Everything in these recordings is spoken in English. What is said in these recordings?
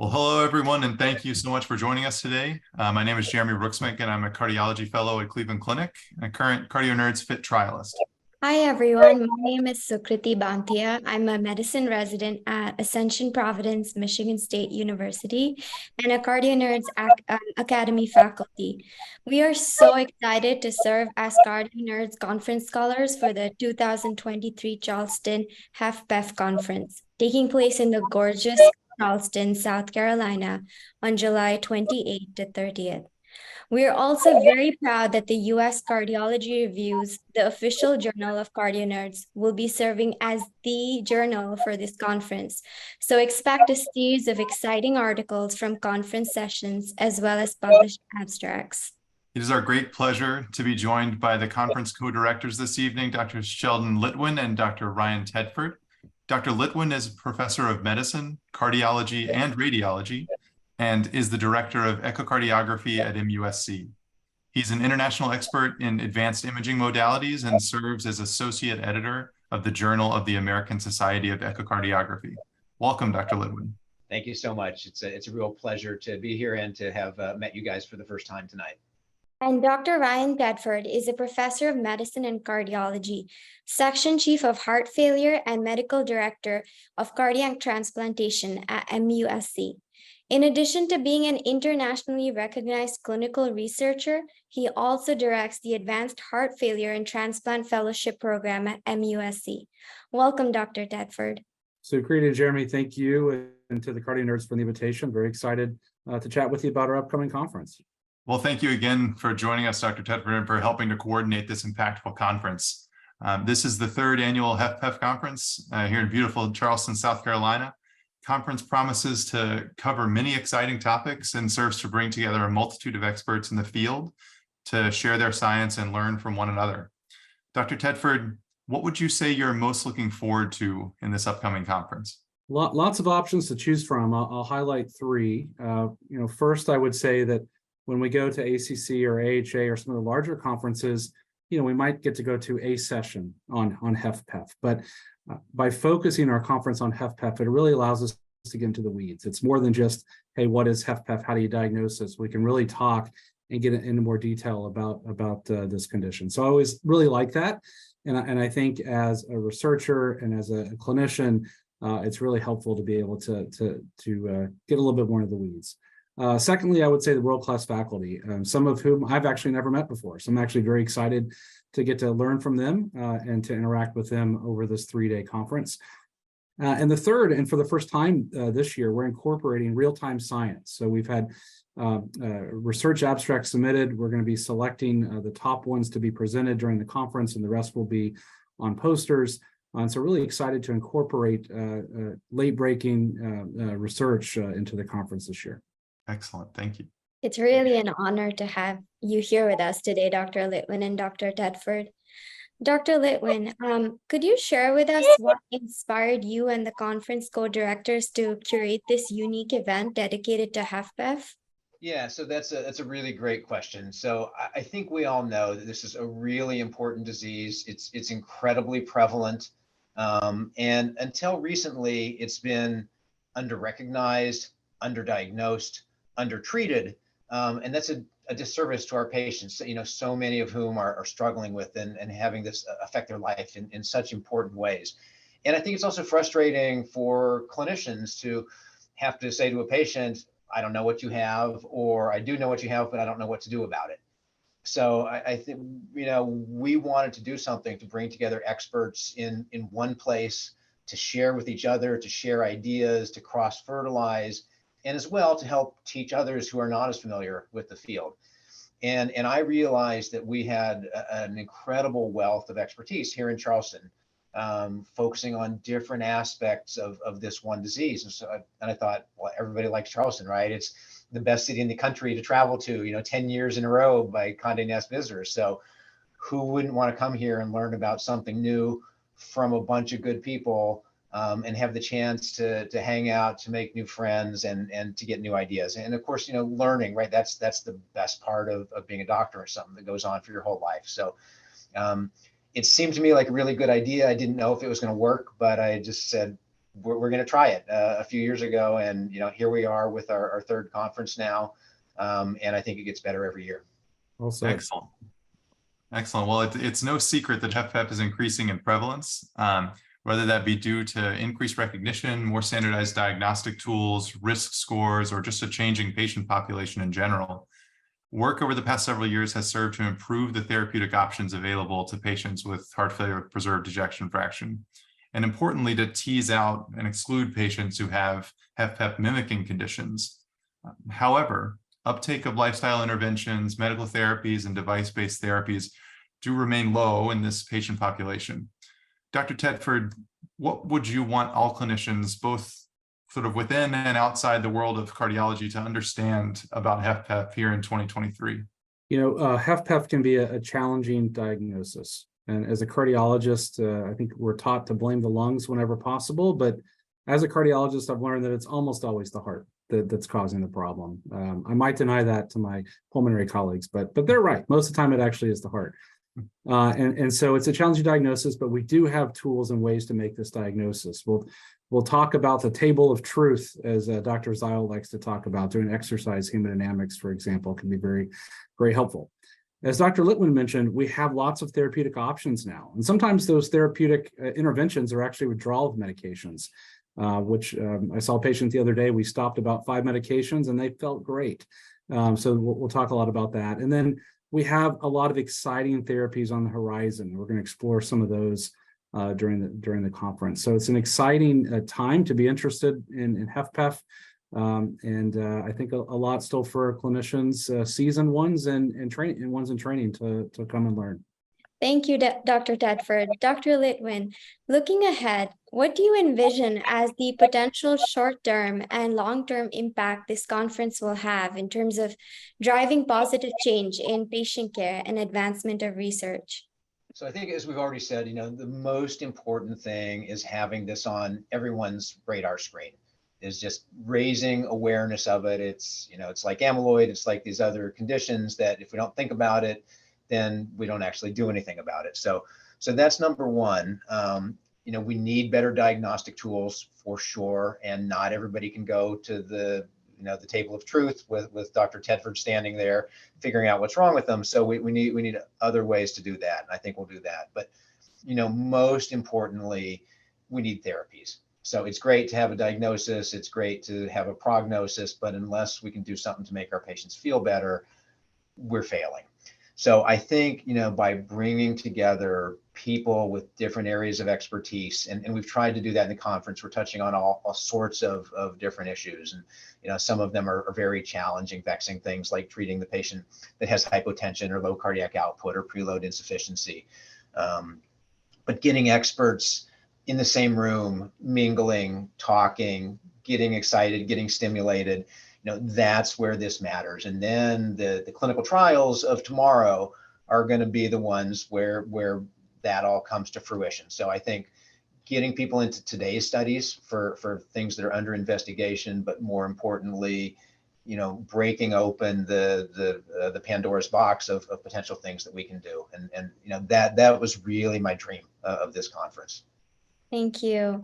Well, hello, everyone, and thank you so much for joining us today. My name is Jeremy Brooksbank, and I'm a cardiology fellow at Cleveland Clinic, a current CardioNerds Fit trialist. Hi, everyone. My name is Sukrito Banthiya. I'm a medicine resident at Ascension Providence, Michigan State University, and a CardioNerds Academy faculty. We are so excited to serve as CardioNerds Conference Scholars for the 2023 Charleston HFpEF Conference, taking place in the gorgeous Charleston, South Carolina on July 28th to 30th. We are also very proud that the U.S. Cardiology Reviews, the official journal of CardioNerds, will be serving as the journal for this conference. So expect a series of exciting articles from conference sessions as well as published abstracts. It is our great pleasure to be joined by the conference co-directors this evening, Dr. Sheldon Litwin and Dr. Ryan Tedford. Dr. Litwin is professor of medicine, cardiology, and radiology, and is the director of echocardiography at MUSC. He's an international expert in advanced imaging modalities and serves as associate editor of the Journal of the American Society of Echocardiography. Welcome, Dr. Litwin. Thank you so much. It's a real pleasure to be here and to have met you guys for the first time tonight. And Dr. Ryan Tedford is a professor of medicine and cardiology, section chief of heart failure, and medical director of cardiac transplantation at MUSC. In addition to being an internationally recognized clinical researcher, he also directs the Advanced Heart Failure and Transplant Fellowship Program at MUSC. Welcome, Dr. Tedford. Sukrito, Jeremy, thank you, and to the CardioNerds for the invitation. Very excited to chat with you about our upcoming conference. Well, thank you again for joining us, Dr. Tedford, and for helping to coordinate this impactful conference. This is the third annual HFpEF Conference here in beautiful Charleston, South Carolina. Conference promises to cover many exciting topics and serves to bring together a multitude of experts in the field to share their science and learn from one another. Dr. Tedford, what would you say you're most looking forward to in this upcoming conference? Lots of options to choose from. I'll highlight three. First, I would say that when we go to ACC or AHA or some of the larger conferences, we might get to go to a session on HFpEF, but by focusing our conference on HFpEF, it really allows us to get into the weeds. It's more than just, hey, what is HFpEF? How do you diagnose this? We can really talk and get into more detail about this condition. So I always really like that. And I think as a researcher and as a clinician, it's really helpful to be able to get a little bit more into the weeds. Secondly, I would say the world-class faculty, some of whom I've actually never met before. So I'm actually very excited to get to learn from them and to interact with them over this three-day conference. And the third, and for the first time this year, we're incorporating real-time science. So we've had research abstracts submitted. We're going to be selecting the top ones to be presented during the conference, and the rest will be on posters. And so really excited to incorporate late-breaking research into the conference this year. Excellent. Thank you. It's really an honor to have you here with us today, Dr. Litwin and Dr. Tedford. Dr. Litwin, could you share with us what inspired you and the conference co-directors to curate this unique event dedicated to HFpEF? Yeah, so that's a really great question. So I think we all know that this is a really important disease. It's incredibly prevalent, and until recently, it's been underrecognized, underdiagnosed, undertreated, and that's a disservice to our patients, so many of whom are struggling with and having this affect their life in such important ways. And I think it's also frustrating for clinicians to have to say to a patient, I don't know what you have, or I do know what you have, but I don't know what to do about it. So I think, we wanted to do something to bring together experts in one place, to share with each other, to share ideas, to cross-fertilize, and as well to help teach others who are not as familiar with the field. And I realized that we had an incredible wealth of expertise here in Charleston, focusing on different aspects of this one disease. And I thought, well, everybody likes Charleston, right? It's the best city in the country to travel to, 10 years in a row by Condé Nast visitors. So who wouldn't want to come here and learn about something new from a bunch of good people, and have the chance to hang out, to make new friends, and to get new ideas. And of course, learning, right? That's the best part of being a doctor, or something that goes on for your whole life. So it seemed to me like a really good idea. I didn't know if it was going to work, but I just said, we're going to try it a few years ago, and here we are with our third conference now, and I think it gets better every year. Well said. Excellent. Excellent. Well, it's no secret that HFpEF is increasing in prevalence, whether that be due to increased recognition, more standardized diagnostic tools, risk scores, or just a changing patient population in general. Work over the past several years has served to improve the therapeutic options available to patients with heart failure with preserved ejection fraction, and importantly, to tease out and exclude patients who have HFpEF mimicking conditions. However, uptake of lifestyle interventions, medical therapies, and device-based therapies do remain low in this patient population. Dr. Tedford, what would you want all clinicians, both sort of within and outside the world of cardiology, to understand about HFpEF here in 2023? HFpEF can be a challenging diagnosis. And as a cardiologist, I think we're taught to blame the lungs whenever possible. But as a cardiologist, I've learned that it's almost always the heart that's causing the problem. I might deny that to my pulmonary colleagues, but they're right. Most of the time, it actually is the heart. And so it's a challenging diagnosis, but we do have tools and ways to make this diagnosis. We'll talk about the table of truth, as Dr. Zile likes to talk about. Doing exercise hemodynamics, for example, can be very, very helpful. As Dr. Litwin mentioned, we have lots of therapeutic options now. And sometimes those therapeutic interventions are actually withdrawal of medications, which I saw a patient the other day. We stopped about 5 medications and they felt great. So we'll talk a lot about that. And then we have a lot of exciting therapies on the horizon. We're going to explore some of those during the conference. So it's an exciting time to be interested in HFpEF. And I think a lot still for clinicians, seasoned ones and training to come and learn. Thank you, Dr. Tedford. Dr. Litwin, looking ahead, what do you envision as the potential short-term and long-term impact this conference will have in terms of driving positive change in patient care and advancement of research? So I think, as we've already said, the most important thing is having this on everyone's radar screen, is just raising awareness of it. It's like amyloid, it's like these other conditions that if we don't think about it, then we don't actually do anything about it. So that's number one. We need better diagnostic tools for sure, and not everybody can go to the table of truth with Dr. Tedford standing there figuring out what's wrong with them. So we need other ways to do that, and I think we'll do that. But most importantly, we need therapies. So it's great to have a diagnosis, it's great to have a prognosis, but unless we can do something to make our patients feel better, we're failing. So I think, by bringing together people with different areas of expertise, and we've tried to do that in the conference, we're touching on all sorts of different issues. And, some of them are very challenging, vexing things like treating the patient that has hypotension or low cardiac output or preload insufficiency. But getting experts in the same room, mingling, talking, getting excited, getting stimulated, that's where this matters. And then the clinical trials of tomorrow are going to be the ones where that all comes to fruition. So I think getting people into today's studies for things that are under investigation, but more importantly, breaking open the Pandora's box of potential things that we can do. And that was really my dream of this conference. Thank you.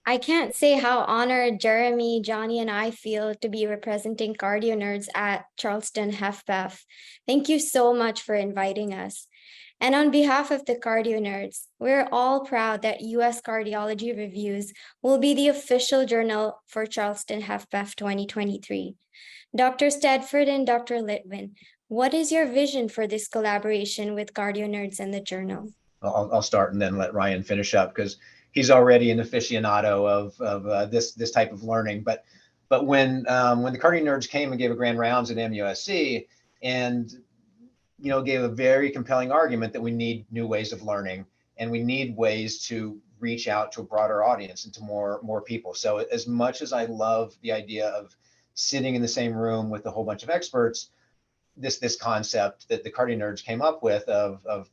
I can't say how honored Jeremy, Johnny, and I feel to be representing CardioNerds at Charleston HFpEF. Thank you so much for inviting us. And on behalf of the CardioNerds, we're all proud that US Cardiology Reviews will be the official journal for Charleston HFpEF 2023. Dr. Tedford and Dr. Litwin, what is your vision for this collaboration with CardioNerds and the journal? I'll start and then let Ryan finish up, because he's already an aficionado of this type of learning. But when the CardioNerds came and gave a grand rounds at MUSC and gave a very compelling argument that we need new ways of learning and we need ways to reach out to a broader audience and to more people. So as much as I love the idea of sitting in the same room with a whole bunch of experts, this concept that the CardioNerds came up with of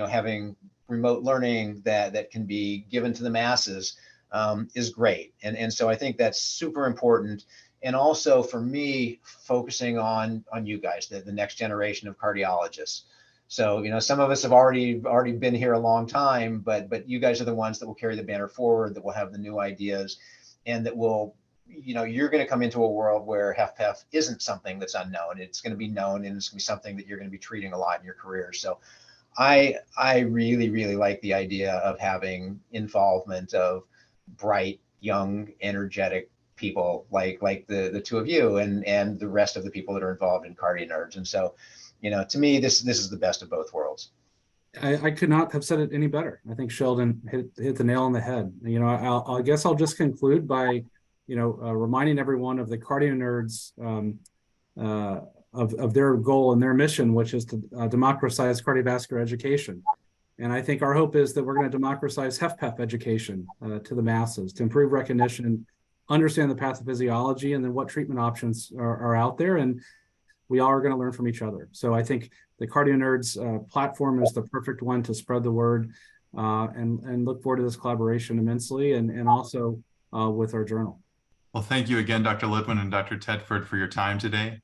having remote learning that can be given to the masses is great. And so I think that's super important. And also for me, focusing on you guys, the next generation of cardiologists. So, some of us have already been here a long time, but you guys are the ones that will carry the banner forward, that will have the new ideas, and that will, you're going to come into a world where HFpEF isn't something that's unknown. It's going to be known, and it's going to be something that you're going to be treating a lot in your career. So I really, really like the idea of having involvement of bright, young, energetic people like the two of you and the rest of the people that are involved in CardioNerds. And so, to me, this is the best of both worlds. I could not have said it any better. I think Sheldon hit the nail on the head. I guess I'll just conclude by, reminding everyone of the CardioNerds of their goal and their mission, which is to democratize cardiovascular education. And I think our hope is that we're going to democratize HFpEF education to the masses, to improve recognition, understand the pathophysiology, and then what treatment options are out there. And we all are going to learn from each other. So I think the CardioNerds platform is the perfect one to spread the word, and look forward to this collaboration immensely, and also with our journal. Well, thank you again, Dr. Litwin and Dr. Tedford, for your time today.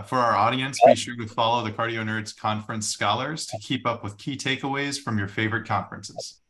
For our audience, be sure to follow the CardioNerds Conference Scholars to keep up with key takeaways from your favorite conferences.